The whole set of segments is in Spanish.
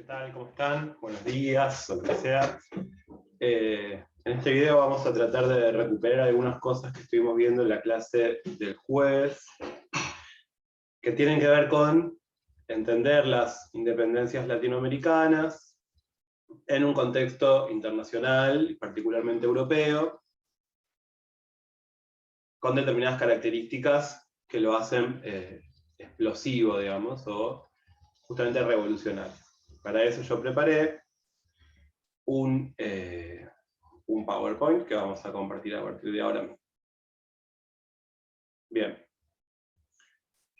¿qué tal? ¿Cómo están? Buenos días, o lo que sea. En este video vamos a tratar de recuperar algunas cosas que estuvimos viendo en la clase del jueves, que tienen que ver con entender las independencias latinoamericanas en un contexto internacional, particularmente europeo, con determinadas características que lo hacen explosivo, digamos, o justamente revolucionario. Para eso yo preparé un PowerPoint que vamos a compartir a partir de ahora mismo. Bien.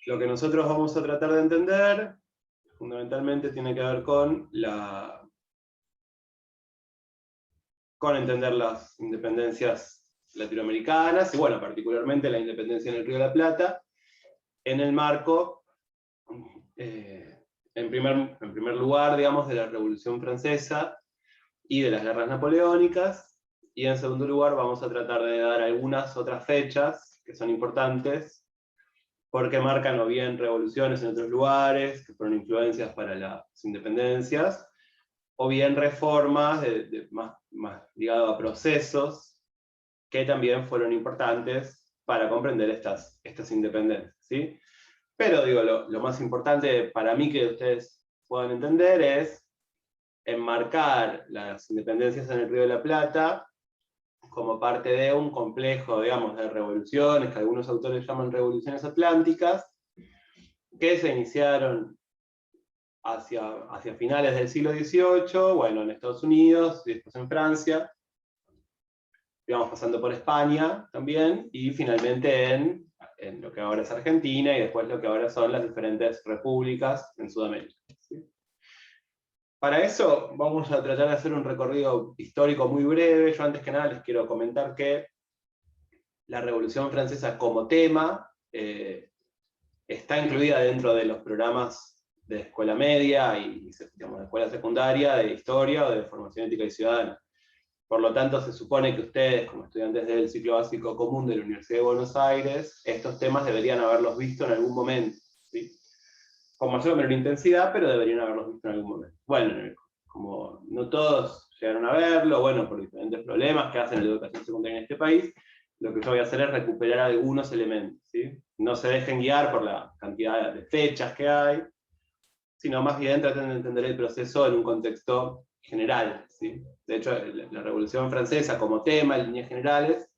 Lo que nosotros vamos a tratar de entender, fundamentalmente tiene que ver con entender las independencias latinoamericanas, y bueno, particularmente la independencia en el Río de la Plata, en el marco, en primer lugar, digamos, de la Revolución Francesa y de las guerras napoleónicas, y en segundo lugar vamos a tratar de dar algunas otras fechas que son importantes, porque marcan o bien revoluciones en otros lugares, que fueron influencias para las independencias, o bien reformas más ligadas a procesos, que también fueron importantes para comprender estas independencias, ¿sí? Pero digo, lo más importante para mí que ustedes puedan entender es enmarcar las independencias en el Río de la Plata como parte de un complejo, digamos, de revoluciones, que algunos autores llaman revoluciones atlánticas, que se iniciaron hacia finales del siglo XVIII, bueno, en Estados Unidos, y después en Francia, digamos, pasando por España también, y finalmente en lo que ahora es Argentina, y después lo que ahora son las diferentes repúblicas en Sudamérica, ¿sí? Para eso vamos a tratar de hacer un recorrido histórico muy breve. Yo antes que nada les quiero comentar que la Revolución Francesa como tema está incluida dentro de los programas de escuela media y digamos, de escuela secundaria, de historia o de formación ética y ciudadana. Por lo tanto, se supone que ustedes, como estudiantes del ciclo básico común de la Universidad de Buenos Aires, estos temas deberían haberlos visto en algún momento, ¿sí? Con mayor o menor intensidad, pero deberían haberlos visto en algún momento. Bueno, como no todos llegaron a verlo, bueno, por diferentes problemas que hacen en la educación secundaria en este país, lo que yo voy a hacer es recuperar algunos elementos, ¿sí? No se dejen guiar por la cantidad de fechas que hay, sino más bien traten de entender el proceso en un contexto general, ¿sí? De hecho, la Revolución Francesa como tema, en líneas generales,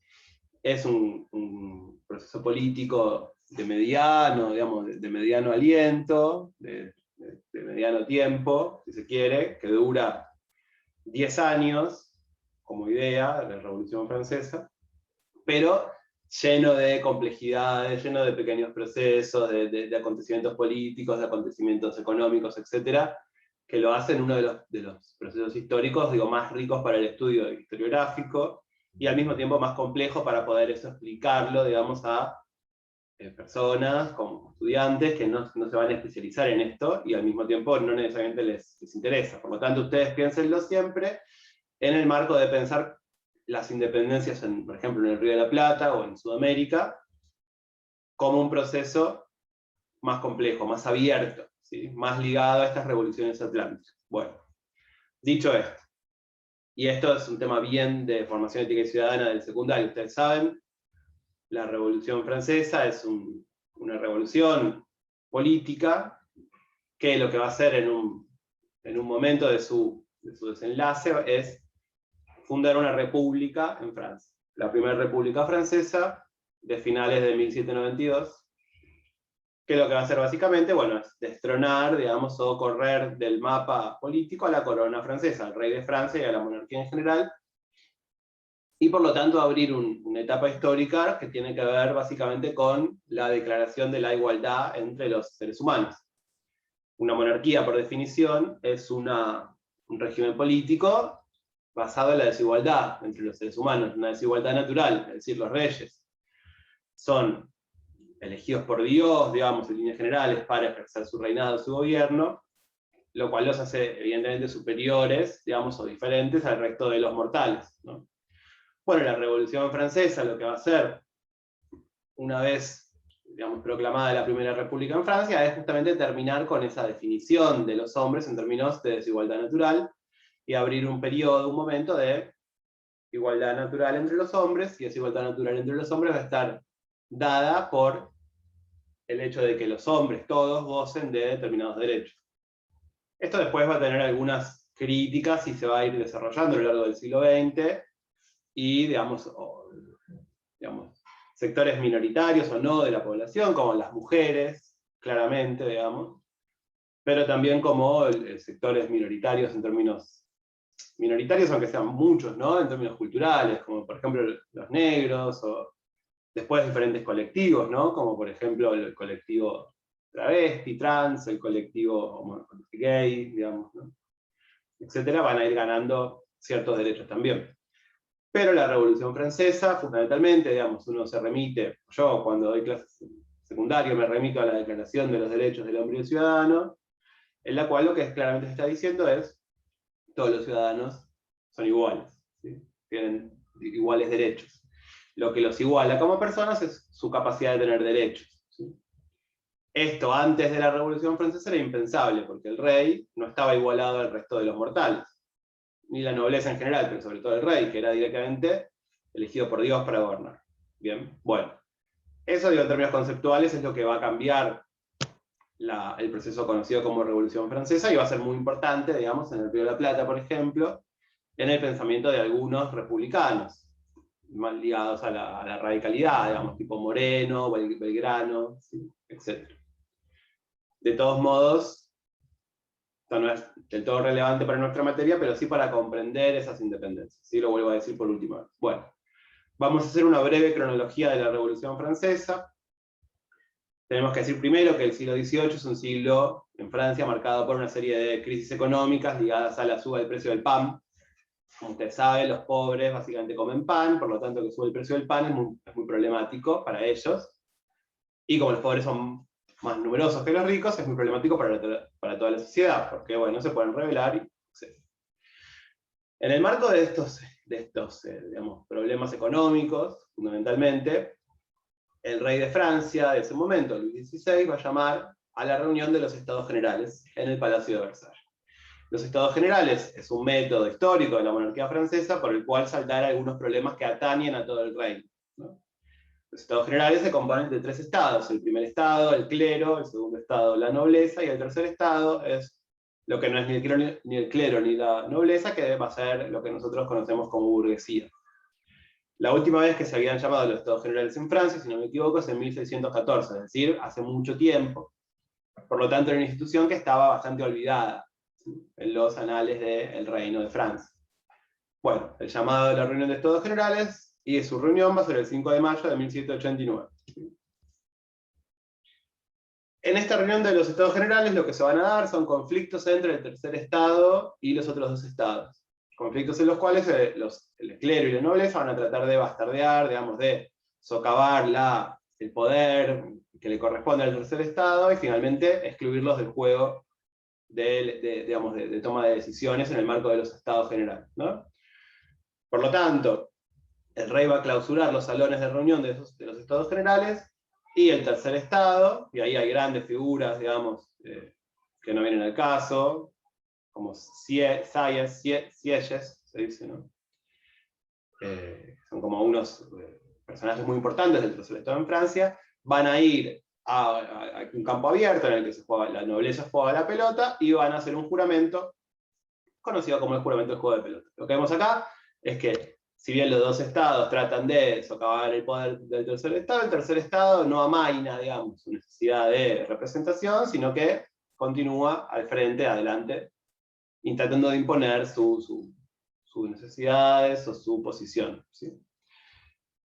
es un proceso político de mediano, digamos, de mediano aliento, de mediano tiempo, si se quiere, que dura 10 años, como idea, de la Revolución Francesa, pero lleno de complejidades, lleno de pequeños procesos, de acontecimientos políticos, de acontecimientos económicos, etcétera, que lo hacen uno de los procesos históricos, digo, más ricos para el estudio historiográfico, y al mismo tiempo más complejo para poder eso explicarlo, digamos, a personas como estudiantes que no se van a especializar en esto, y al mismo tiempo no necesariamente les interesa. Por lo tanto, ustedes piénsenlo siempre en el marco de pensar las independencias, por ejemplo, en el Río de la Plata o en Sudamérica, como un proceso más complejo, más abierto, ¿sí? Más ligado a estas revoluciones atlánticas. Bueno, dicho esto, y esto es un tema bien de formación ética y ciudadana del secundario, ustedes saben, la Revolución Francesa es una revolución política que lo que va a hacer en un momento de su desenlace es fundar una república en Francia. La primera república francesa de finales de 1792, que lo que va a hacer básicamente, bueno, es destronar, digamos, o correr del mapa político a la corona francesa, al rey de Francia y a la monarquía en general, y por lo tanto abrir una etapa histórica que tiene que ver básicamente con la declaración de la igualdad entre los seres humanos. Una monarquía, por definición, es un régimen político basado en la desigualdad entre los seres humanos, una desigualdad natural, es decir, los reyes son elegidos por Dios, digamos, en líneas generales, para ejercer su reinado, su gobierno, lo cual los hace evidentemente superiores, digamos, o diferentes al resto de los mortales, ¿no? Bueno, la Revolución Francesa lo que va a hacer, una vez digamos, proclamada la Primera República en Francia, es justamente terminar con esa definición de los hombres en términos de desigualdad natural, y abrir un periodo, un momento de igualdad natural entre los hombres, y esa igualdad natural entre los hombres va a estar dada por el hecho de que los hombres todos gocen de determinados derechos. Esto después va a tener algunas críticas y se va a ir desarrollando a lo largo del siglo XX, y digamos, sectores minoritarios o no de la población, como las mujeres, claramente, digamos, pero también como sectores minoritarios en términos minoritarios, aunque sean muchos, ¿no? En términos culturales, como por ejemplo los negros, o después diferentes colectivos, ¿no? Como por ejemplo el colectivo travesti, trans, el colectivo gay, digamos, ¿no? Etcétera, van a ir ganando ciertos derechos también. Pero la Revolución Francesa, fundamentalmente, digamos, uno se remite, yo cuando doy clases secundarias me remito a la Declaración de los Derechos del Hombre y el Ciudadano, en la cual lo que claramente se está diciendo es todos los ciudadanos son iguales, ¿sí? Tienen iguales derechos. Lo que los iguala como personas es su capacidad de tener derechos, ¿sí? Esto antes de la Revolución Francesa era impensable, porque el rey no estaba igualado al resto de los mortales, ni la nobleza en general, pero sobre todo el rey, que era directamente elegido por Dios para gobernar. Bien, bueno, eso digo, en términos conceptuales es lo que va a cambiar el proceso conocido como Revolución Francesa, y va a ser muy importante, digamos, en el Río de la Plata, por ejemplo, en el pensamiento de algunos republicanos, más ligados a la radicalidad, digamos, tipo Moreno, Belgrano, ¿sí? Etc. De todos modos, esto no es del todo relevante para nuestra materia, pero sí para comprender esas independencias. ¿Sí? Lo vuelvo a decir por última vez. Bueno, vamos a hacer una breve cronología de la Revolución Francesa. Tenemos que decir primero que el siglo XVIII es un siglo en Francia marcado por una serie de crisis económicas ligadas a la suba del precio del pan. Como usted sabe, los pobres básicamente comen pan, por lo tanto que sube el precio del pan es muy problemático para ellos. Y como los pobres son más numerosos que los ricos, es muy problemático para toda la sociedad, porque bueno, se pueden rebelar, etc. En el marco de estos digamos, problemas económicos, fundamentalmente, el rey de Francia de ese momento, Luis XVI, va a llamar a la reunión de los Estados Generales en el Palacio de Versalles. Los Estados Generales es un método histórico de la monarquía francesa por el cual saldar algunos problemas que atañen a todo el reino, ¿no? Los Estados Generales se componen de 3 estados: el primer estado, el clero; el segundo estado, la nobleza; y el tercer estado es lo que no es ni el clero ni la nobleza, que va a ser lo que nosotros conocemos como burguesía. La última vez que se habían llamado los Estados Generales en Francia, si no me equivoco, es en 1614, es decir, hace mucho tiempo. Por lo tanto, era una institución que estaba bastante olvidada, ¿sí?, en los anales del Reino de Francia. Bueno, el llamado de la reunión de Estados Generales, y su reunión va a ser el 5 de mayo de 1789. En esta reunión de los Estados Generales lo que se van a dar son conflictos entre el tercer estado y los otros 2 estados. Conflictos en los cuales el clero y la nobleza van a tratar de bastardear, digamos, de socavar el poder que le corresponde al tercer estado, y finalmente excluirlos del juego de toma de decisiones en el marco de los Estados Generales, ¿no? Por lo tanto, el rey va a clausurar los salones de reunión de los Estados Generales, y el tercer estado, y ahí hay grandes figuras, digamos, que no vienen al caso, como Sieyes, se dice, ¿no? Son como unos personajes muy importantes del tercer estado en Francia. Van a ir a un campo abierto en el que la nobleza juega a la pelota, y van a hacer un juramento conocido como el juramento del juego de pelota. Lo que vemos acá es que, si bien los 2 estados tratan de socavar el poder del el tercer estado no amaina, digamos, su necesidad de representación, sino que continúa al frente, adelante, intentando de imponer sus necesidades o su posición, ¿sí?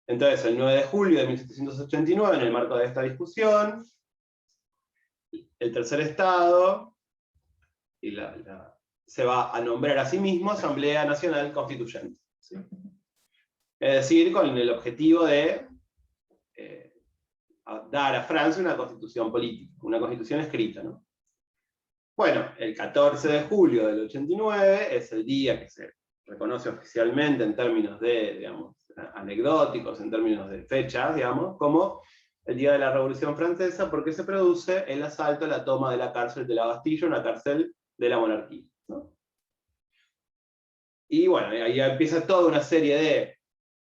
Entonces, el 9 de julio de 1789, en el marco de esta discusión, el tercer estado se va a nombrar a sí mismo Asamblea Nacional Constituyente, ¿sí? Es decir, con el objetivo de dar a Francia una constitución política, una constitución escrita, ¿no? Bueno, el 14 de julio del 89 es el día que se reconoce oficialmente en términos de, digamos, anecdóticos, en términos de fechas, digamos, como el día de la Revolución Francesa, porque se produce el asalto, la toma de la cárcel de la Bastilla, una cárcel de la monarquía, ¿no? Y bueno, ahí empieza toda una serie de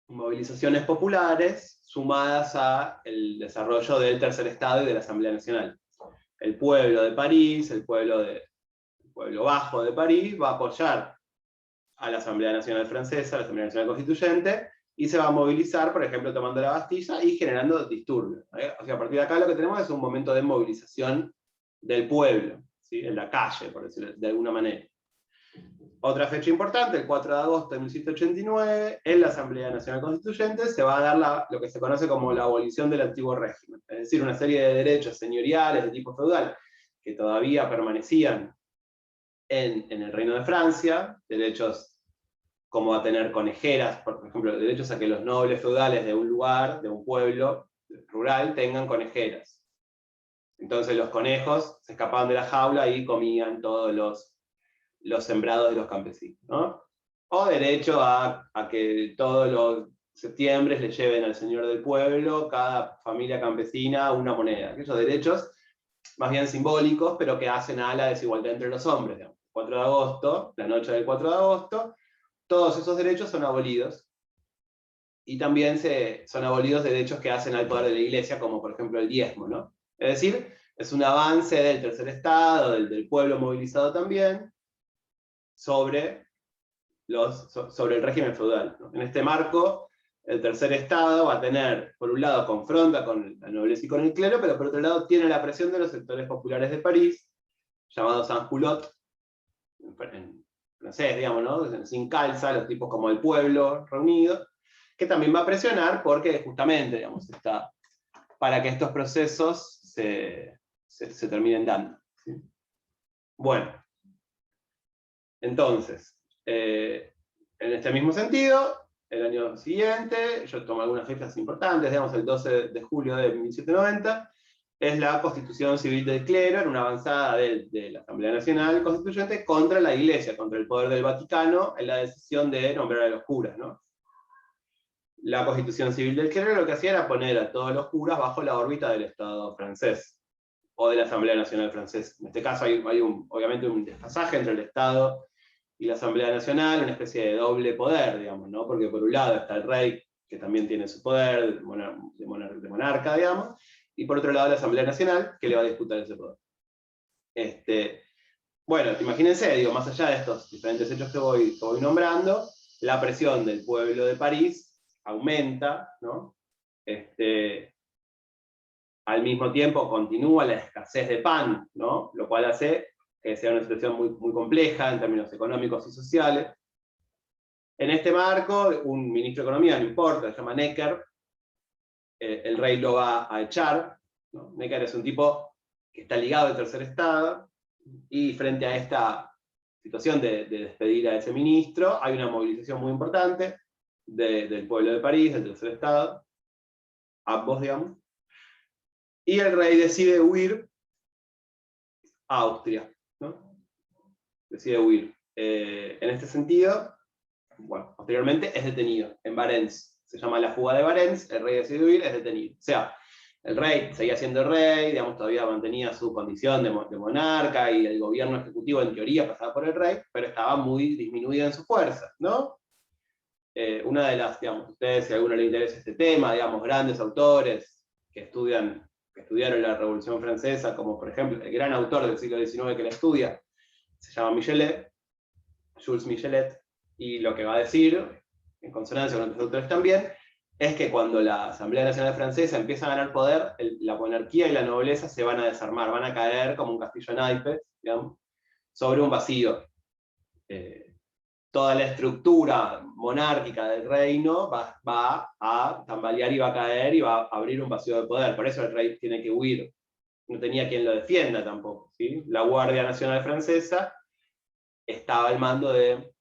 movilizaciones populares sumadas al desarrollo del Tercer Estado y de la Asamblea Nacional. El pueblo de París, el pueblo bajo de París, va a apoyar a la Asamblea Nacional Francesa, a la Asamblea Nacional Constituyente, y se va a movilizar, por ejemplo, tomando la Bastilla y generando disturbios. O sea, a partir de acá lo que tenemos es un momento de movilización del pueblo, ¿sí? En la calle, por decirlo de alguna manera. Otra fecha importante, el 4 de agosto de 1789, en la Asamblea Nacional Constituyente se va a dar lo que se conoce como la abolición del antiguo régimen, es decir, una serie de derechos señoriales de tipo feudal que todavía permanecían en el Reino de Francia, derechos como a tener conejeras, por ejemplo, derechos a que los nobles feudales de un lugar, de un pueblo rural, tengan conejeras. Entonces los conejos se escapaban de la jaula y comían todos los sembrados de los campesinos, ¿no? O derecho a que todos los septiembre le lleven al señor del pueblo, cada familia campesina, una moneda. Aquellos derechos más bien simbólicos, pero que hacen a la desigualdad entre los hombres. Digamos. 4 de agosto, la noche del 4 de agosto, todos esos derechos son abolidos. Y también son abolidos derechos que hacen al poder de la Iglesia, como por ejemplo el diezmo, ¿no? Es decir, es un avance del Tercer Estado, del pueblo movilizado también, sobre el régimen feudal, ¿no? En este marco, el Tercer Estado va a tener, por un lado, confronta con la nobleza y con el clero, pero por otro lado tiene la presión de los sectores populares de París, llamados sans-culottes, en francés, digamos, ¿no? Sin calza, los tipos como el pueblo reunido, que también va a presionar porque justamente, digamos, para que estos procesos se terminen dando. ¿Sí? Bueno, entonces, en este mismo sentido, el año siguiente, yo tomo algunas fechas importantes, digamos el 12 de julio de 1790, es la Constitución Civil del Clero, en una avanzada de la Asamblea Nacional Constituyente contra la Iglesia, contra el poder del Vaticano, en la decisión de nombrar a los curas, ¿no? La Constitución Civil del Clero lo que hacía era poner a todos los curas bajo la órbita del Estado francés, o de la Asamblea Nacional Francesa. En este caso hay obviamente un desfasaje entre el Estado y la Asamblea Nacional, una especie de doble poder, digamos, ¿no? Porque por un lado está el rey, que también tiene su poder de monarca, digamos, y por otro lado la Asamblea Nacional, que le va a disputar ese poder. Bueno, imagínense, digo, más allá de estos diferentes hechos que voy nombrando, la presión del pueblo de París aumenta, ¿no? Al mismo tiempo continúa la escasez de pan, ¿no? Lo cual hace que sea una situación muy, muy compleja en términos económicos y sociales. En este marco, un ministro de Economía, no importa, se llama Necker, el rey lo va a echar, ¿no? Necker es un tipo que está ligado al Tercer Estado, y frente a esta situación de despedir a ese ministro, hay una movilización muy importante del pueblo de París, del Tercer Estado, ambos, digamos, y el rey decide huir a Austria, ¿no? Decide huir. En este sentido, bueno, posteriormente es detenido en Varennes. Se llama la fuga de Varennes, el rey decide huir, es detenido. O sea, el rey seguía siendo rey, digamos, todavía mantenía su condición de monarca, y el gobierno ejecutivo en teoría pasaba por el rey, pero estaba muy disminuido en su fuerza, ¿no? Una de las, digamos, ustedes, si a alguno le interesa este tema, digamos, grandes autores que estudiaron la Revolución Francesa, como por ejemplo el gran autor del siglo XIX que la estudia, se llama Michelet, Jules Michelet, y lo que va a decir, en consonancia con otros autores también, es que cuando la Asamblea Nacional Francesa empieza a ganar poder, la monarquía y la nobleza se van a desarmar, van a caer como un castillo de naipes, digamos, sobre un vacío. Toda la estructura monárquica del reino va a tambalear y va a caer y va a abrir un vacío de poder. Por eso el rey tiene que huir. No tenía quien lo defienda tampoco, ¿sí? La Guardia Nacional Francesa estaba al mando de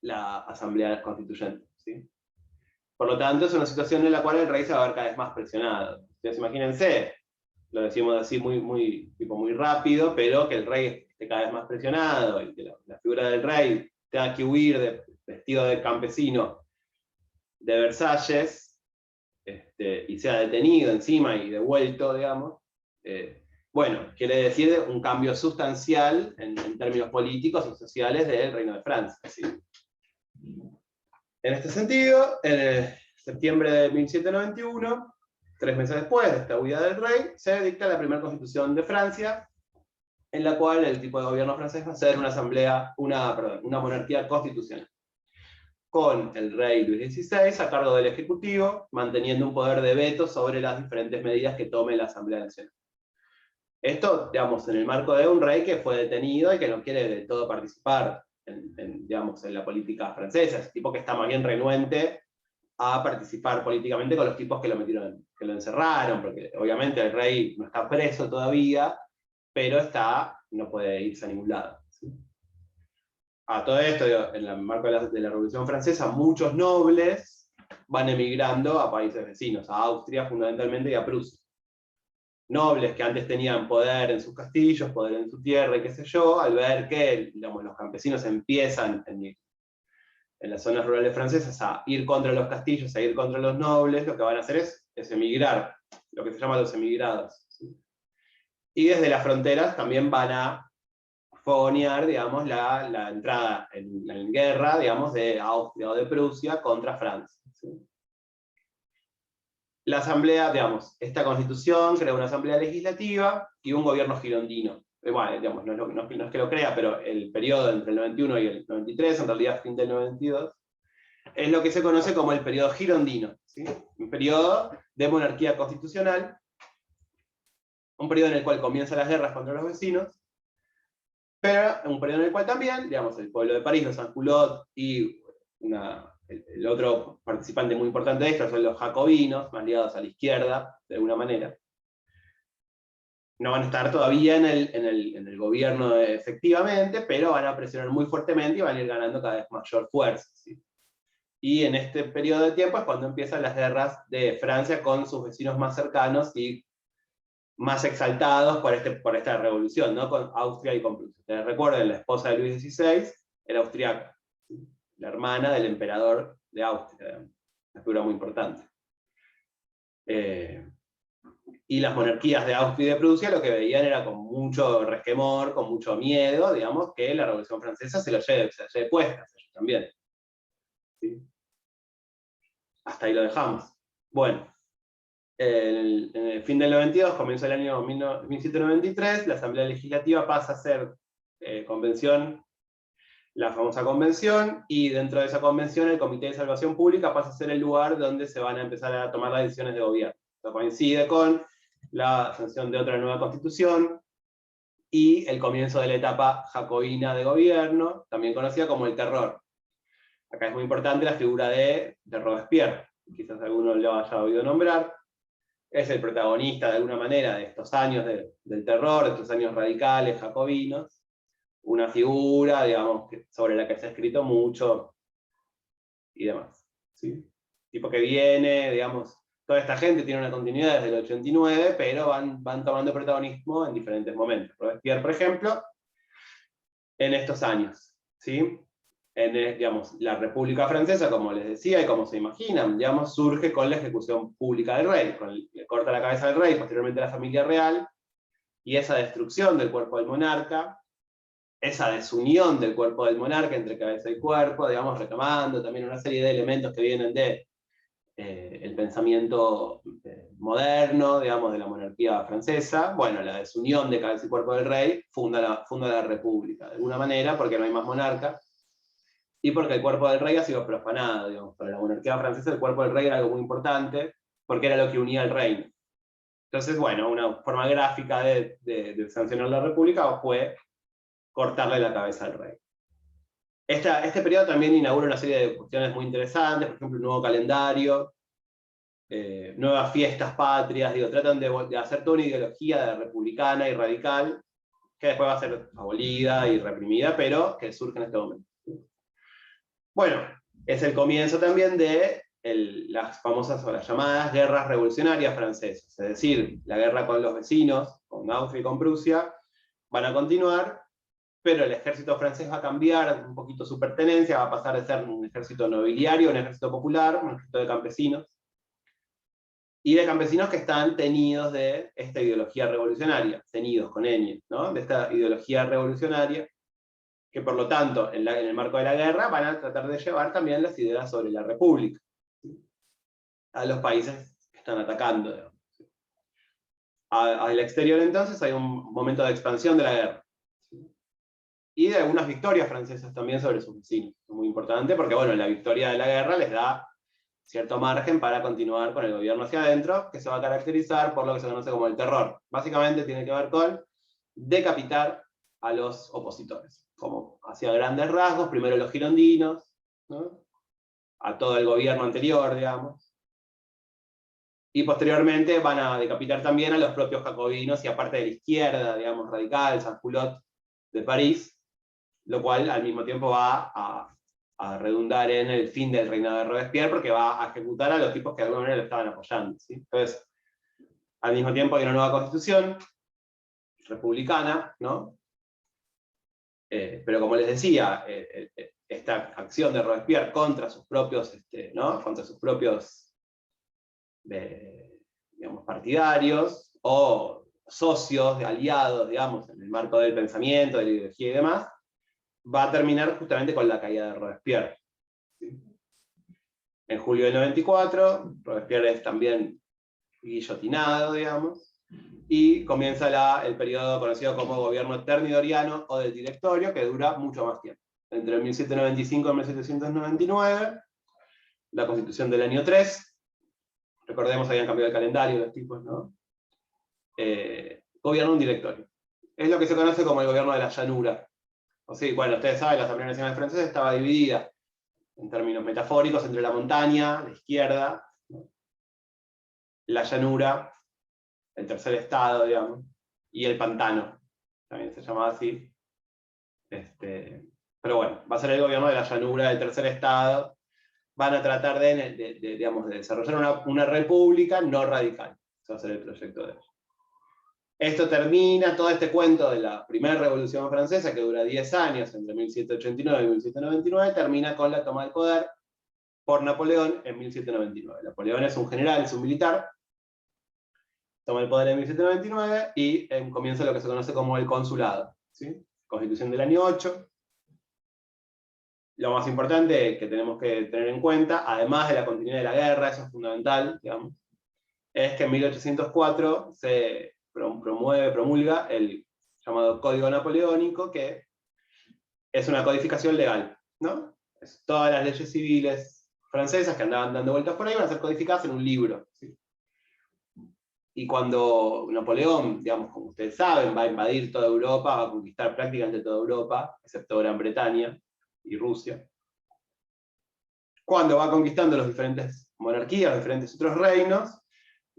la Asamblea Constituyente, ¿sí? Por lo tanto, es una situación en la cual el rey se va a ver cada vez más presionado. Entonces, imagínense, lo decimos así muy rápido, pero que el rey esté cada vez más presionado, y que la figura del rey tenga que huir vestido de campesino de Versalles, y sea detenido encima y devuelto, digamos, bueno, quiere decir un cambio sustancial en términos políticos y sociales del Reino de Francia. ¿Sí? En este sentido, en septiembre de 1791, 3 meses después de esta huida del rey, se dicta la primera constitución de Francia, en la cual el tipo de gobierno francés va a ser una monarquía constitucional, con el rey Luis XVI a cargo del Ejecutivo, manteniendo un poder de veto sobre las diferentes medidas que tome la Asamblea Nacional. Esto, digamos, en el marco de un rey que fue detenido y que no quiere de todo participar digamos, en la política francesa, es tipo que está más bien renuente a participar políticamente con los tipos que lo metieron, que lo encerraron, porque obviamente el rey no está preso todavía, pero no puede irse a ningún lado. ¿Sí? A todo esto, en el marco de la Revolución Francesa, muchos nobles van emigrando a países vecinos, a Austria fundamentalmente y a Prusia. Nobles que antes tenían poder en sus castillos, poder en su tierra y qué sé yo, al ver que, digamos, los campesinos empiezan en las zonas rurales francesas a ir contra los castillos, a ir contra los nobles, lo que van a hacer es emigrar, lo que se llama los emigrados. ¿Sí? Y desde las fronteras también van a fogonear, digamos, la entrada en guerra, digamos, de Austria o de Prusia contra Francia. ¿Sí? La asamblea, digamos, esta constitución crea una asamblea legislativa y un gobierno girondino. Bueno, digamos, no es que lo crea, pero el periodo entre el 91 y el 93, en realidad fin del 92, es lo que se conoce como el periodo girondino, ¿sí? Un periodo de monarquía constitucional, un periodo en el cual comienzan las guerras contra los vecinos, pero un periodo en el cual también, digamos, el pueblo de París, los Sans-Culottes y el otro participante muy importante de esto son los jacobinos, más ligados a la izquierda, de alguna manera. No van a estar todavía en el gobierno efectivamente, pero van a presionar muy fuertemente y van a ir ganando cada vez mayor fuerza. ¿Sí? Y en este periodo de tiempo es cuando empiezan las guerras de Francia con sus vecinos más cercanos y más exaltados por esta revolución, ¿no? Con Austria y con Prusia. Ustedes recuerden, la esposa de Luis XVI era austriaca, ¿sí? La hermana del emperador de Austria, una figura muy importante. Y las monarquías de Austria y de Prusia lo que veían era con mucho resquemor, con mucho miedo, digamos, que la Revolución Francesa se la lleve puestas, ellos también. ¿Sí? Hasta ahí lo dejamos. Bueno, en el fin del 92, comienzo del año 1793, la Asamblea Legislativa pasa a ser convención, la famosa convención, y dentro de esa convención el Comité de Salvación Pública pasa a ser el lugar donde se van a empezar a tomar las decisiones de gobierno. Esto coincide con la sanción de otra nueva constitución y el comienzo de la etapa jacobina de gobierno, también conocida como el terror. Acá es muy importante la figura de Robespierre, quizás alguno lo haya oído nombrar. Es el protagonista de alguna manera de estos años del terror, de estos años radicales, jacobinos, una figura, digamos, sobre la que se ha escrito mucho y demás. ¿Sí? Tipo que viene, digamos, toda esta gente tiene una continuidad desde el 89, pero van tomando protagonismo en diferentes momentos. Robespierre, por ejemplo, en estos años, ¿sí? Digamos, la República Francesa, como les decía, y como se imaginan, digamos, surge con la ejecución pública del rey, le corta la cabeza al rey, posteriormente a la familia real, y esa destrucción del cuerpo del monarca, esa desunión del cuerpo del monarca entre cabeza y cuerpo, digamos, retomando también una serie de elementos que vienen de el pensamiento moderno, digamos, de la monarquía francesa. Bueno, la desunión de cabeza y cuerpo del rey funda la República, de alguna manera, porque no hay más monarca, y porque el cuerpo del rey ha sido profanado, digamos. Para la monarquía francesa el cuerpo del rey era algo muy importante, porque era lo que unía al reino. Entonces, bueno, una forma gráfica de sancionar la república fue cortarle la cabeza al rey. Este periodo también inaugura una serie de cuestiones muy interesantes, por ejemplo, un nuevo calendario, nuevas fiestas patrias, tratan de hacer toda una ideología republicana y radical, que después va a ser abolida y reprimida, pero que surge en este momento. Bueno, es el comienzo también de las famosas o las llamadas guerras revolucionarias francesas, es decir, la guerra con los vecinos, con Austria y con Prusia, van a continuar, pero el ejército francés va a cambiar un poquito su pertenencia, va a pasar de ser un ejército nobiliario, un ejército popular, un ejército de campesinos, y de campesinos que están teñidos de esta ideología revolucionaria, teñidos con ñ, ¿no? De esta ideología revolucionaria, que por lo tanto, en el marco de la guerra, van a tratar de llevar también las ideas sobre la república a los países que están atacando, digamos. Al exterior entonces hay un momento de expansión de la guerra. Y de algunas victorias francesas también sobre sus vecinos. Es muy importante porque, bueno, la victoria de la guerra les da cierto margen para continuar con el gobierno hacia adentro, que se va a caracterizar por lo que se conoce como el terror. Básicamente tiene que ver con decapitar a los opositores, como hacia grandes rasgos, primero los girondinos, ¿no? A todo el gobierno anterior, digamos, y posteriormente van a decapitar también a los propios jacobinos y aparte de la izquierda, digamos, radical, Sans-Culottes de París, lo cual al mismo tiempo va a redundar en el fin del reinado de Robespierre, porque va a ejecutar a los tipos que de alguna manera lo estaban apoyando, ¿sí? Entonces, al mismo tiempo hay una nueva constitución republicana, ¿no? Pero como les decía, esta acción de Robespierre contra sus propios, ¿no? Contra sus propios digamos, partidarios o socios, aliados, digamos, en el marco del pensamiento, de la ideología y demás, va a terminar justamente con la caída de Robespierre. ¿Sí? En julio del 94, Robespierre es también guillotinado, digamos, y comienza el periodo conocido como gobierno ternidoriano o del directorio, que dura mucho más tiempo. Entre 1795 y 1799, la constitución del año 3, recordemos, habían cambiado el calendario los tipos, ¿no? Gobierna un directorio. Es lo que se conoce como el gobierno de la llanura. O sea, bueno, ustedes saben, la Asamblea Nacional Francesa estaba dividida, en términos metafóricos, entre la montaña, la izquierda, ¿no? La llanura, el tercer estado, digamos, y el pantano, también se llamaba así. Pero bueno, va a ser el gobierno de la llanura, del tercer estado. Van a tratar digamos, de desarrollar una república no radical. Ese va a ser el proyecto de ellos. Esto termina, todo este cuento de la primera revolución francesa, que dura 10 años, entre 1789 y 1799, termina con la toma del poder por Napoleón en 1799. Napoleón es un general, es un militar, toma el poder en 1799 y comienza lo que se conoce como el consulado, ¿sí? Constitución del año 8. Lo más importante que tenemos que tener en cuenta, además de la continuidad de la guerra, eso es fundamental, digamos, es que en 1804 se promulga el llamado Código Napoleónico, que es una codificación legal, ¿no? Todas las leyes civiles francesas que andaban dando vueltas por ahí van a ser codificadas en un libro, ¿sí? Y cuando Napoleón, digamos, como ustedes saben, va a invadir toda Europa, va a conquistar prácticamente toda Europa, excepto Gran Bretaña y Rusia, cuando va conquistando las diferentes monarquías, los diferentes otros reinos,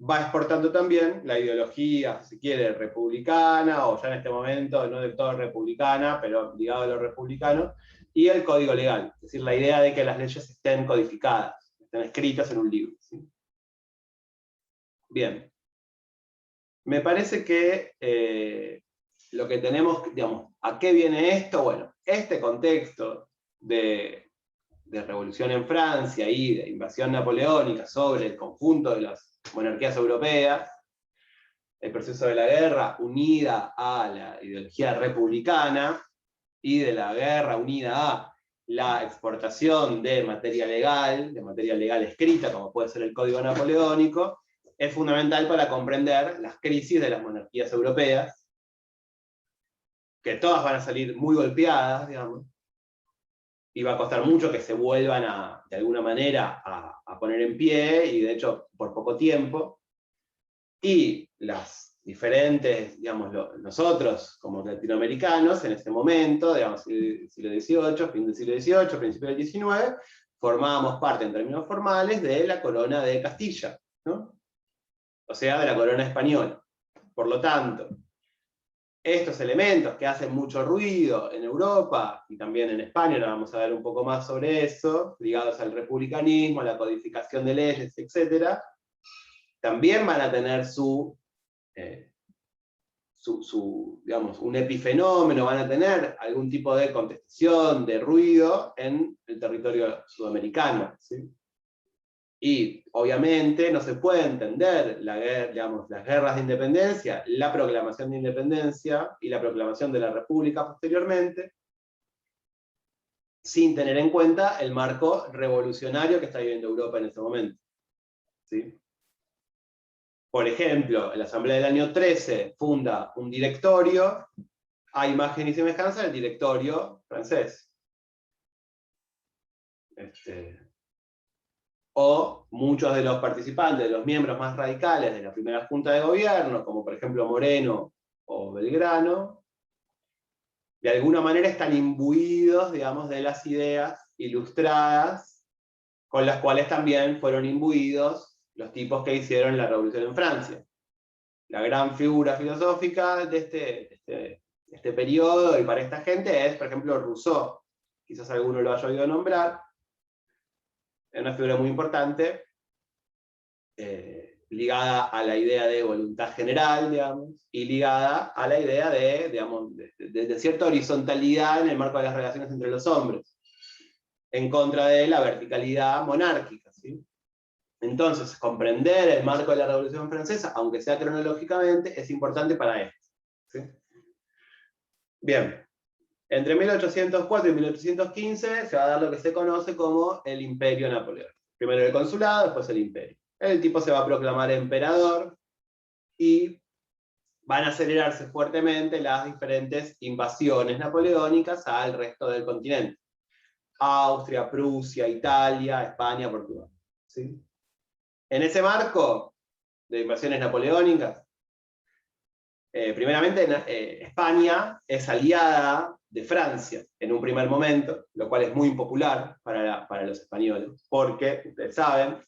va exportando también la ideología, si quiere, republicana, o ya en este momento no del todo republicana, pero ligado a lo republicano, y el código legal, es decir, la idea de que las leyes estén codificadas, estén escritas en un libro, ¿sí? Bien. Me parece que lo que tenemos, digamos, ¿a qué viene esto? Bueno, este contexto de revolución en Francia y de invasión napoleónica sobre el conjunto de las monarquías europeas, el proceso de la guerra unida a la ideología republicana y de la guerra unida a la exportación de materia legal escrita, como puede ser el Código Napoleónico, es fundamental para comprender las crisis de las monarquías europeas, que todas van a salir muy golpeadas, digamos, y va a costar mucho que se vuelvan de alguna manera a poner en pie, y de hecho por poco tiempo, y las diferentes, digamos, nosotros como latinoamericanos en ese momento, digamos, siglo XVIII, fin del siglo XVIII, principio del XIX, formábamos parte en términos formales de la corona de Castilla, ¿no? O sea, de la corona española. Por lo tanto, estos elementos que hacen mucho ruido en Europa y también en España, ahora vamos a ver un poco más sobre eso, ligados al republicanismo, a la codificación de leyes, etc., también van a tener digamos, un epifenómeno, van a tener algún tipo de contestación, de ruido en el territorio sudamericano, ¿sí? Y obviamente no se puede entender digamos, las guerras de independencia, la proclamación de independencia y la proclamación de la República posteriormente, sin tener en cuenta el marco revolucionario que está viviendo Europa en ese momento. ¿Sí? Por ejemplo, la Asamblea del año 13 funda un directorio a imagen y semejanza del directorio francés. O muchos de los participantes, de los miembros más radicales de la primera Junta de Gobierno, como por ejemplo Moreno o Belgrano, de alguna manera están imbuidos, digamos, de las ideas ilustradas, con las cuales también fueron imbuidos los tipos que hicieron la revolución en Francia. La gran figura filosófica de este periodo y para esta gente es, por ejemplo, Rousseau. Quizás alguno lo haya oído nombrar. Es una figura muy importante, ligada a la idea de voluntad general, digamos, y ligada a la idea de cierta horizontalidad en el marco de las relaciones entre los hombres, en contra de la verticalidad monárquica. ¿Sí? Entonces, comprender el marco de la Revolución Francesa, aunque sea cronológicamente, es importante para esto. ¿Sí? Bien, entre 1804 y 1815 se va a dar lo que se conoce como el Imperio Napoleónico. Primero el consulado, después el imperio. El tipo se va a proclamar emperador y van a acelerarse fuertemente las diferentes invasiones napoleónicas al resto del continente. Austria, Prusia, Italia, España, Portugal. ¿Sí? En ese marco de invasiones napoleónicas, primeramente España es aliada de Francia en un primer momento, lo cual es muy impopular para los españoles, porque, ustedes saben,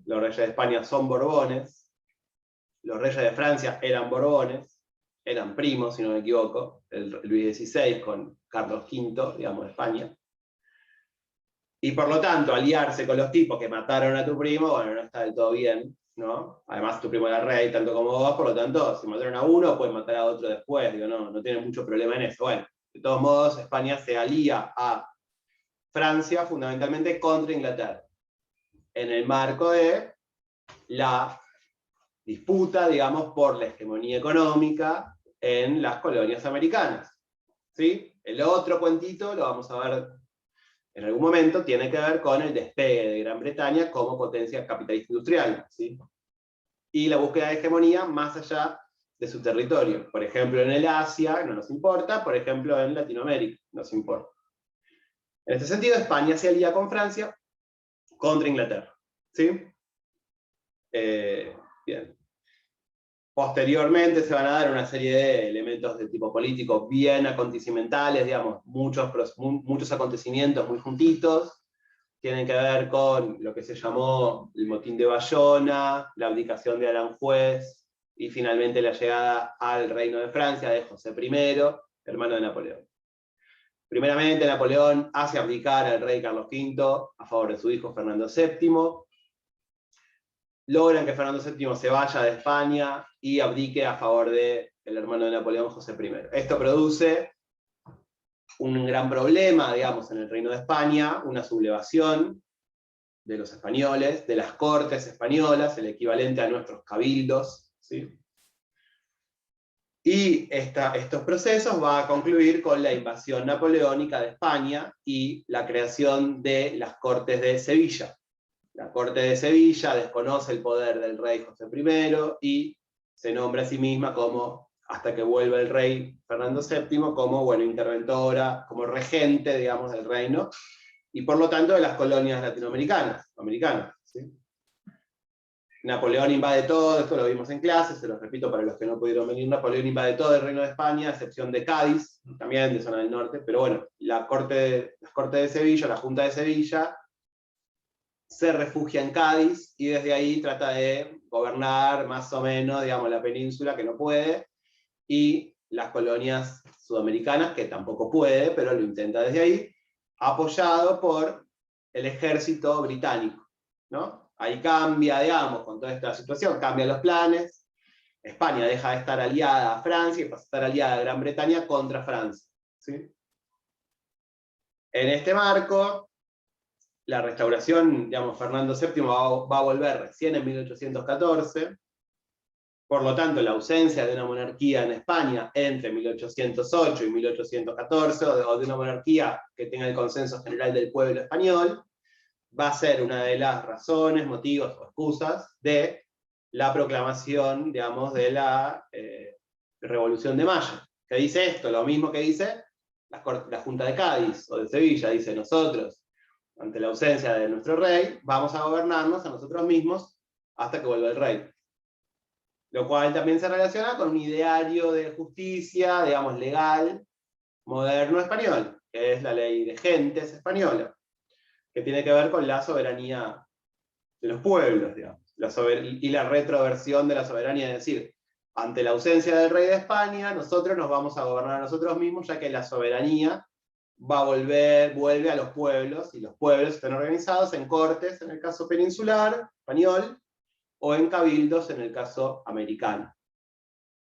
los reyes de España son borbones, los reyes de Francia eran borbones, eran primos, si no me equivoco, el Luis XVI con Carlos V, digamos, de España. Y por lo tanto, aliarse con los tipos que mataron a tu primo, bueno, no está del todo bien, ¿no? Además, tu primo era rey, tanto como vos, por lo tanto, si mataron a uno, pueden matar a otro después, digo, no tienen mucho problema en eso. Bueno, de todos modos, España se alía a Francia fundamentalmente contra Inglaterra, en el marco de la disputa, digamos, por la hegemonía económica en las colonias americanas. ¿Sí? El otro cuentito, lo vamos a ver en algún momento, tiene que ver con el despegue de Gran Bretaña como potencia capitalista industrial, ¿sí? Y la búsqueda de hegemonía más allá de su territorio. Por ejemplo, en el Asia no nos importa, por ejemplo, en Latinoamérica nos importa. En este sentido, España se alía con Francia contra Inglaterra. ¿Sí? Bien. Posteriormente se van a dar una serie de elementos de tipo político bien acontecimentales, digamos, muchos acontecimientos muy juntitos, tienen que ver con lo que se llamó el motín de Bayona, la abdicación de Aranjuez, y finalmente la llegada al reino de Francia de José I, hermano de Napoleón. Primeramente, Napoleón hace abdicar al rey Carlos V a favor de su hijo Fernando VII, logran que Fernando VII se vaya de España y abdique a favor del hermano de Napoleón, José I. Esto produce un gran problema, digamos, en el Reino de España, una sublevación de los españoles, de las cortes españolas, el equivalente a nuestros cabildos, ¿sí? Y estos procesos van a concluir con la invasión napoleónica de España y la creación de las Cortes de Sevilla. La Corte de Sevilla desconoce el poder del rey José I y se nombra a sí misma como, hasta que vuelva el rey Fernando VII, como, bueno, interventora, como regente, digamos, del reino, y por lo tanto de las colonias latinoamericanas, ¿sí? Napoleón invade todo, esto lo vimos en clase, se lo repito para los que no pudieron venir. Napoleón invade todo el Reino de España, a excepción de Cádiz, también de zona del norte, pero bueno, las Cortes de Sevilla, la Junta de Sevilla, se refugia en Cádiz y desde ahí trata de gobernar más o menos, digamos, la península, que no puede, y las colonias sudamericanas, que tampoco puede, pero lo intenta desde ahí, apoyado por el ejército británico, ¿no? Ahí cambia, digamos, con toda esta situación, cambian los planes, España deja de estar aliada a Francia y pasa a estar aliada a Gran Bretaña contra Francia, ¿sí? En este marco, la restauración, digamos, Fernando VII va a volver recién en 1814, por lo tanto, la ausencia de una monarquía en España entre 1808 y 1814, o de una monarquía que tenga el consenso general del pueblo español, va a ser una de las razones, motivos o excusas de la proclamación, digamos, de la Revolución de Mayo. Que dice esto, lo mismo que dice la Junta de Cádiz o de Sevilla, dice: nosotros, ante la ausencia de nuestro rey, vamos a gobernarnos a nosotros mismos hasta que vuelva el rey. Lo cual también se relaciona con un ideario de justicia, digamos, legal, moderno español, que es la ley de gentes española, que tiene que ver con la soberanía de los pueblos, digamos, y la retroversión de la soberanía, es decir, ante la ausencia del rey de España, nosotros nos vamos a gobernar a nosotros mismos, ya que la soberanía vuelve a los pueblos, y los pueblos están organizados en cortes, en el caso peninsular, español, o en cabildos, en el caso americano.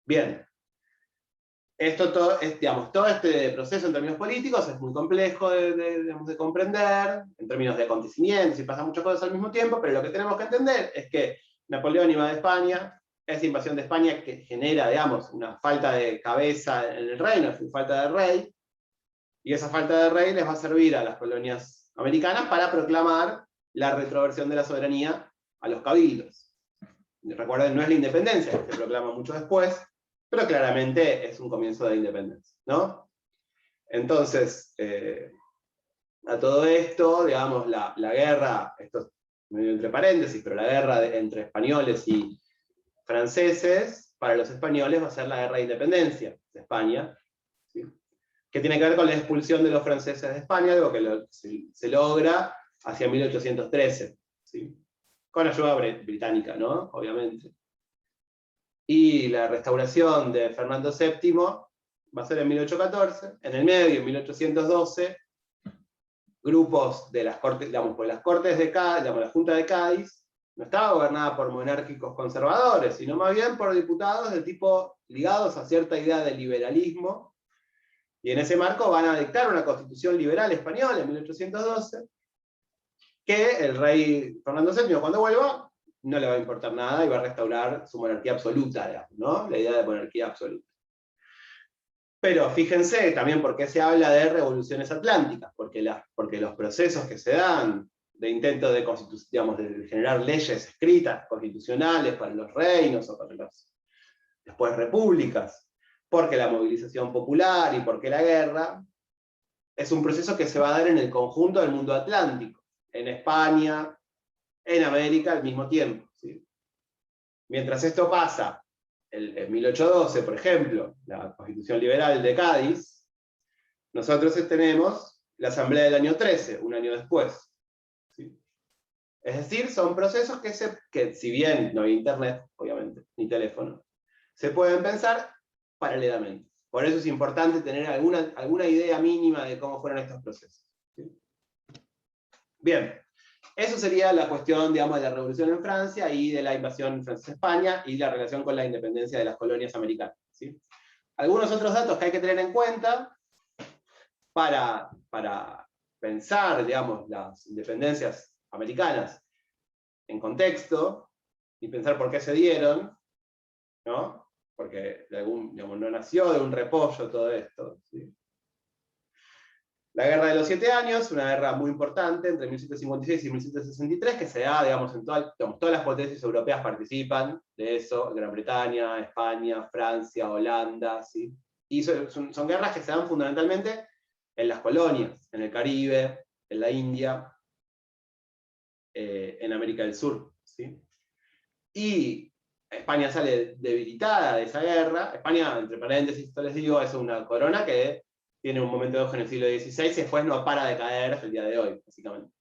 Bien. Digamos, todo este proceso en términos políticos es muy complejo de comprender, en términos de acontecimientos, y pasan muchas cosas al mismo tiempo, pero lo que tenemos que entender es que Napoleón invade España, esa invasión de España que genera, digamos, una falta de cabeza en el reino, es una falta de rey, y esa falta de rey les va a servir a las colonias americanas para proclamar la retroversión de la soberanía a los cabildos. Recuerden, no es la independencia, que se proclama mucho después, pero claramente es un comienzo de independencia, ¿no? Entonces, a todo esto, digamos, la guerra, esto es medio entre paréntesis, pero la guerra entre españoles y franceses, para los españoles va a ser la guerra de independencia de España, ¿sí? Que tiene que ver con la expulsión de los franceses de España, algo que se logra hacia 1813, ¿sí? Con ayuda británica, ¿no? Obviamente. Y la restauración de Fernando VII va a ser en 1814, en el medio, en 1812, grupos de las cortes, digamos, por las cortes de Cádiz, digamos, la Junta de Cádiz, no estaba gobernada por monárquicos conservadores, sino más bien por diputados de tipo ligados a cierta idea de liberalismo, y en ese marco van a dictar una constitución liberal española en 1812, que el rey Fernando VII, cuando vuelva, no le va a importar nada y va a restaurar su monarquía absoluta, digamos, ¿no? La idea de monarquía absoluta. Pero fíjense también por qué se habla de revoluciones atlánticas, porque los procesos que se dan de intento de, digamos, de generar leyes escritas, constitucionales para los reinos o para las después repúblicas, porque la movilización popular y porque la guerra, es un proceso que se va a dar en el conjunto del mundo atlántico, en España, en América al mismo tiempo, ¿sí? Mientras esto pasa en 1812, por ejemplo, la Constitución Liberal de Cádiz, nosotros tenemos la Asamblea del año 13, un año después, ¿sí? Es decir, son procesos que si bien no hay internet, obviamente, ni teléfono, se pueden pensar paralelamente. Por eso es importante tener alguna idea mínima de cómo fueron estos procesos, ¿sí? Bien. Eso sería la cuestión, digamos, de la revolución en Francia y de la invasión francesa a España y la relación con la independencia de las colonias americanas, ¿sí? Algunos otros datos que hay que tener en cuenta para pensar, digamos, las independencias americanas en contexto y pensar por qué se dieron, ¿no? Porque digamos, no nació de un repollo todo esto, ¿sí? La Guerra de los 7 Años, una guerra muy importante entre 1756 y 1763, que se da, digamos, todas las potencias europeas participan de eso, Gran Bretaña, España, Francia, Holanda, ¿sí? Y son guerras que se dan fundamentalmente en las colonias, en el Caribe, en la India, en América del Sur, ¿sí? Y España sale debilitada de esa guerra. España, entre paréntesis, esto les digo, es una corona que tiene un momento de auge en el siglo XVI y después no para de caer hasta el día de hoy, básicamente.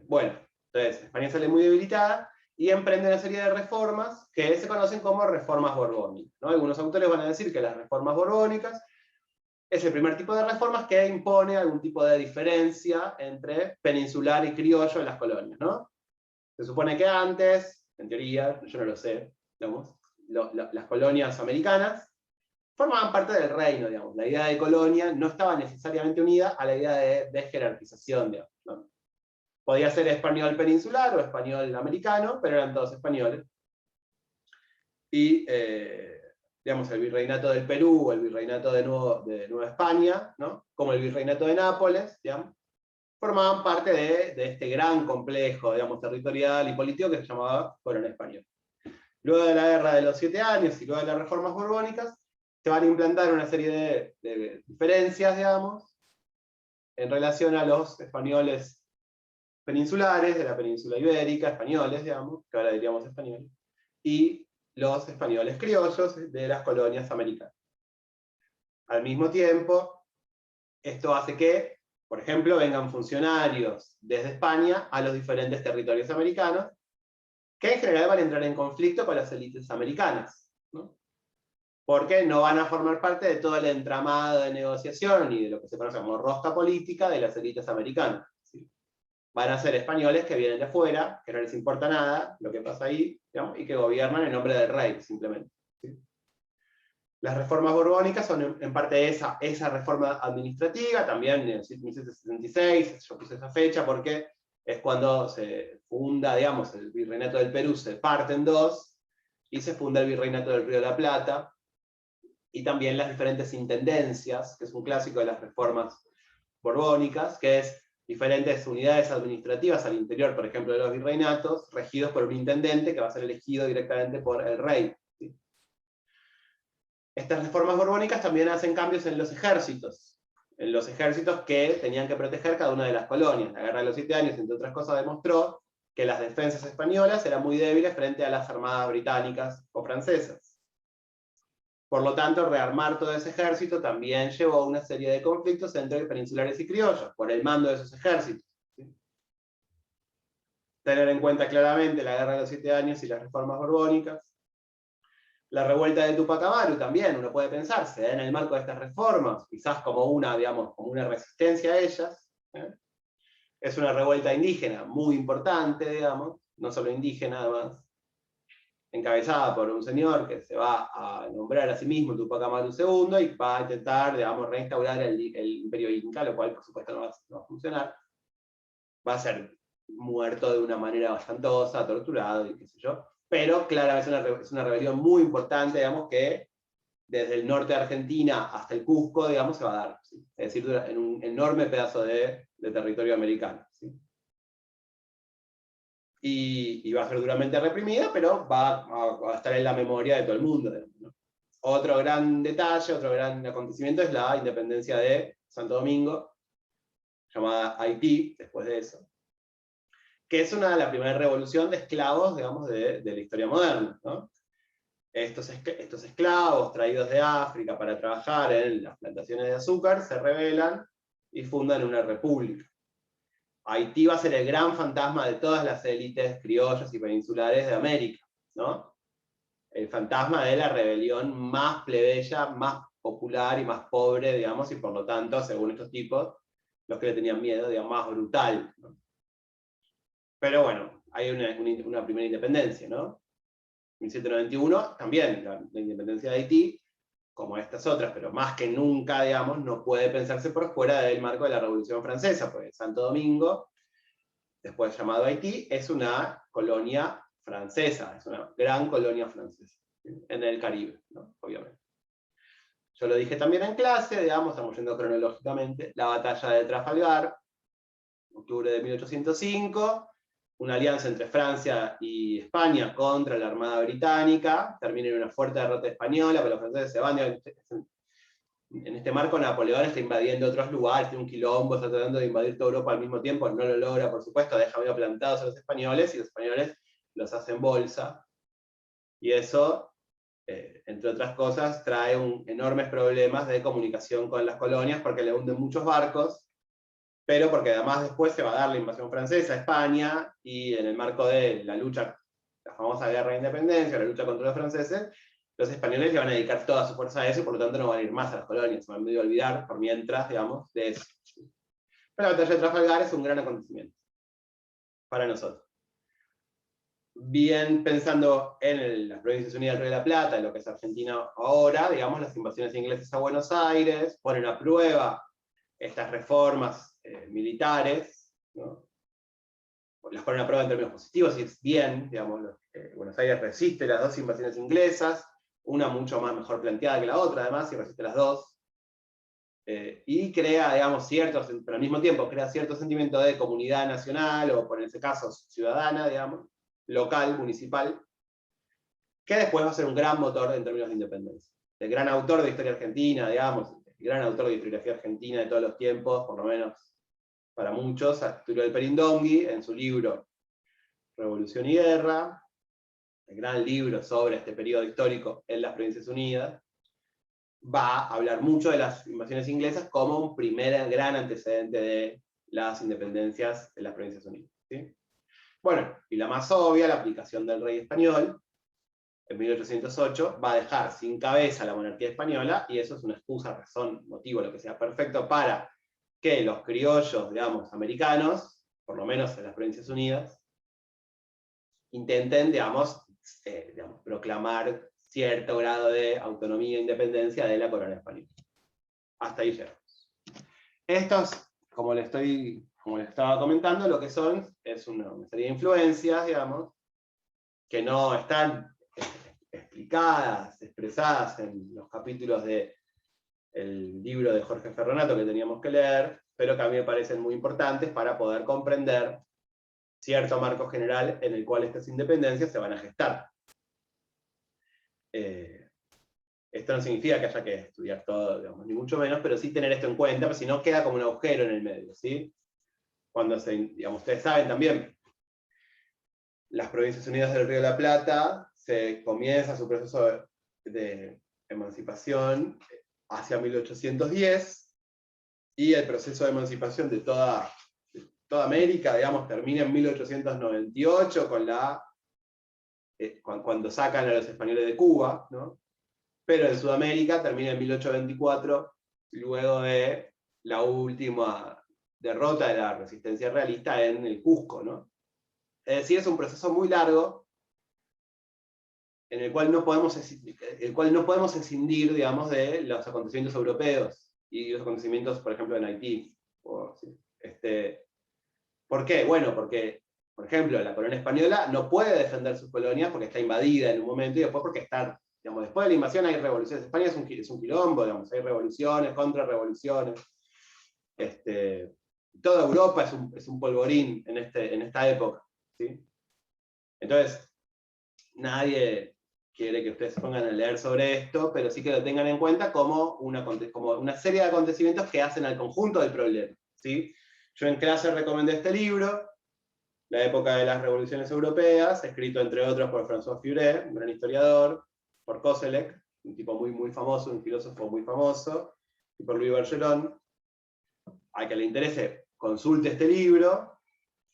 Bueno, entonces España sale muy debilitada y emprende una serie de reformas que se conocen como reformas borbónicas, ¿no? Algunos autores van a decir que las reformas borbónicas es el primer tipo de reformas que impone algún tipo de diferencia entre peninsular y criollo en las colonias, ¿no? Se supone que antes, en teoría, yo no lo sé, digamos, las colonias americanas formaban parte del reino, digamos. La idea de colonia no estaba necesariamente unida a la idea de jerarquización, digamos, ¿no? Podía ser español peninsular o español americano, pero eran todos españoles. Y, digamos, el virreinato del Perú, o el virreinato de Nueva España, ¿no? Como el virreinato de Nápoles, digamos, formaban parte de este gran complejo, digamos, territorial y político que se llamaba Corona Española. Luego de la Guerra de los 7 Años y luego de las reformas borbónicas, se van a implantar una serie de diferencias, digamos, en relación a los españoles peninsulares, de la península ibérica, españoles, digamos, que ahora diríamos españoles, y los españoles criollos de las colonias americanas. Al mismo tiempo, esto hace que, por ejemplo, vengan funcionarios desde España a los diferentes territorios americanos, que en general van a entrar en conflicto con las élites americanas, ¿no? Porque no van a formar parte de todo el entramado de negociación y de lo que se conoce como rosca política de las élites americanas, ¿sí? Van a ser españoles que vienen de afuera, que no les importa nada lo que pasa ahí, digamos, y que gobiernan en nombre del rey, simplemente, ¿sí? Las reformas borbónicas son en parte esa reforma administrativa, también en 1776, yo puse esa fecha porque es cuando se funda, digamos, el virreinato del Perú, se parte en dos, y se funda el virreinato del Río de la Plata, y también las diferentes intendencias, que es un clásico de las reformas borbónicas, que es diferentes unidades administrativas al interior, por ejemplo, de los virreinatos, regidos por un intendente que va a ser elegido directamente por el rey, ¿sí? Estas reformas borbónicas también hacen cambios en los ejércitos que tenían que proteger cada una de las colonias. La Guerra de los 7 Años, entre otras cosas, demostró que las defensas españolas eran muy débiles frente a las armadas británicas o francesas. Por lo tanto, rearmar todo ese ejército también llevó a una serie de conflictos entre peninsulares y criollos, por el mando de esos ejércitos, ¿sí? Tener en cuenta claramente la Guerra de los 7 Años y las reformas borbónicas. La revuelta de Tupac Amaru también, uno puede pensar, se da en el marco de estas reformas, quizás como una, digamos, como una resistencia a ellas, ¿eh? Es una revuelta indígena muy importante, digamos, no solo indígena además, encabezada por un señor que se va a nombrar a sí mismo Tupac Amaru II y va a intentar, digamos, reinstaurar el imperio inca, lo cual por supuesto no va a funcionar. Va a ser muerto de una manera espantosa, torturado y qué sé yo. Pero claramente es una rebelión muy importante, digamos, que desde el norte de Argentina hasta el Cusco, digamos, se va a dar, ¿sí? Es decir, en un enorme pedazo de territorio americano, ¿sí? Y va a ser duramente reprimida, pero va a estar en la memoria de todo el mundo, digamos, ¿no? Otro gran detalle, otro gran acontecimiento es la independencia de Santo Domingo, llamada Haití, después de eso, que es la primera revolución de esclavos, digamos, de la historia moderna, ¿no? Estos esclavos traídos de África para trabajar en las plantaciones de azúcar se rebelan y fundan una república. Haití va a ser el gran fantasma de todas las élites criollas y peninsulares de América, ¿no? El fantasma de la rebelión más plebeya, más popular y más pobre, digamos, y por lo tanto, según estos tipos, los que le tenían miedo, digamos, más brutal, ¿no? Pero bueno, hay una primera independencia, ¿no? 1791, también la independencia de Haití, como estas otras, pero más que nunca, digamos, no puede pensarse por fuera del marco de la Revolución Francesa, porque Santo Domingo, después llamado Haití, es una colonia francesa, es una gran colonia francesa, en el Caribe, ¿no? Obviamente. Yo lo dije también en clase, digamos, estamos yendo cronológicamente, la batalla de Trafalgar, octubre de 1805, una alianza entre Francia y España contra la Armada Británica, termina en una fuerte derrota española, pero los franceses se van. En este marco Napoleón está invadiendo otros lugares, tiene un quilombo, está tratando de invadir toda Europa al mismo tiempo, no lo logra, por supuesto, deja medio plantados a los españoles, y los españoles los hacen bolsa, y eso, entre otras cosas, trae enormes problemas de comunicación con las colonias, porque le hunden muchos barcos, pero porque además después se va a dar la invasión francesa a España, y en el marco de la lucha, la famosa guerra de independencia, la lucha contra los franceses, los españoles le van a dedicar toda su fuerza a eso, y por lo tanto no van a ir más a las colonias, se van a medio olvidar, por mientras, digamos, de eso. Pero la batalla de Trafalgar es un gran acontecimiento para nosotros. bien pensando en las Provincias Unidas del Río de la Plata, en lo que es Argentina ahora, digamos, las invasiones inglesas a Buenos Aires, ponen a prueba estas reformas militares, ¿no? Las ponen a prueba en términos positivos, y es bien, digamos, Buenos Aires resiste las dos invasiones inglesas, una mucho más mejor planteada que la otra, además, y resiste las dos, y crea, digamos, pero al mismo tiempo crea cierto sentimiento de comunidad nacional, o por ese caso ciudadana, digamos, local, municipal, que después va a ser un gran motor en términos de independencia. El gran autor de historia argentina, digamos, el gran autor de historiografía argentina de todos los tiempos, por lo menos para muchos, Arturo del Perindongui, en su libro Revolución y Guerra, el gran libro sobre este periodo histórico en las Provincias Unidas, va a hablar mucho de las invasiones inglesas como un primer gran antecedente de las independencias en las Provincias Unidas, ¿sí? Bueno, y la más obvia, la aplicación del rey español, en 1808, va a dejar sin cabeza a la monarquía española, y eso es una excusa, razón, motivo, lo que sea perfecto para que los criollos, digamos, americanos, por lo menos en las Provincias Unidas, intenten, digamos, proclamar cierto grado de autonomía e independencia de la corona española. Hasta ahí llegamos. Estos, como les estaba comentando, lo que son es una serie de influencias, digamos, que no están explicadas, expresadas en los capítulos del libro de Jorge Ferronato que teníamos que leer, pero que a mí me parecen muy importantes para poder comprender cierto marco general en el cual estas independencias se van a gestar. Esto no significa que haya que estudiar todo, digamos, ni mucho menos, pero sí tener esto en cuenta, porque si no queda como un agujero en el medio, ¿sí? Cuando ustedes saben también, las Provincias Unidas del Río de la Plata se comienza su proceso de emancipación hacia 1810, y el proceso de emancipación de toda América, digamos, termina en 1898 con cuando sacan a los españoles de Cuba, ¿no? Pero en Sudamérica termina en 1824, luego de la última derrota de la resistencia realista en el Cusco, ¿no? Es decir, es un proceso muy largo, en el cual no podemos escindir, digamos, de los acontecimientos europeos, y los acontecimientos, por ejemplo, en Haití. ¿Por qué? Bueno, porque, por ejemplo, la corona española no puede defender sus colonias porque está invadida en un momento, y después porque está, digamos, después de la invasión hay revoluciones. España es un quilombo, digamos, hay revoluciones, contrarrevoluciones. Toda Europa es un polvorín en esta época, ¿sí? Entonces, nadie quiere que ustedes se pongan a leer sobre esto, pero sí que lo tengan en cuenta como una serie de acontecimientos que hacen al conjunto del problema, ¿sí? Yo en clase recomendé este libro, La época de las revoluciones europeas, escrito entre otros por François Furet, un gran historiador, por Koselleck, un tipo muy, muy famoso, un filósofo muy famoso, y por Louis Bergeron. Al que le interese, consulte este libro,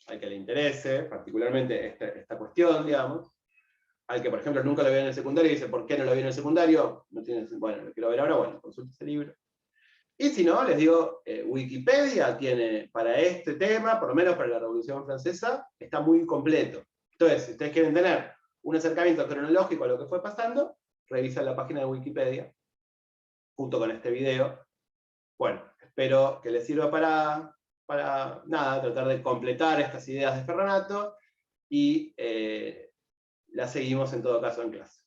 al que le interese particularmente esta cuestión, digamos. Al que, por ejemplo, nunca lo vio en el secundario y dice, ¿por qué no lo vio en el secundario? No tiene, bueno, lo quiero ver ahora, bueno, consulte este libro. Y si no, les digo, Wikipedia tiene para este tema, por lo menos para la Revolución Francesa, está muy completo. Entonces, si ustedes quieren tener un acercamiento cronológico a lo que fue pasando, revisan la página de Wikipedia, junto con este video. Bueno, espero que les sirva para nada, tratar de completar estas ideas de Ferronato, y las seguimos en todo caso en clase.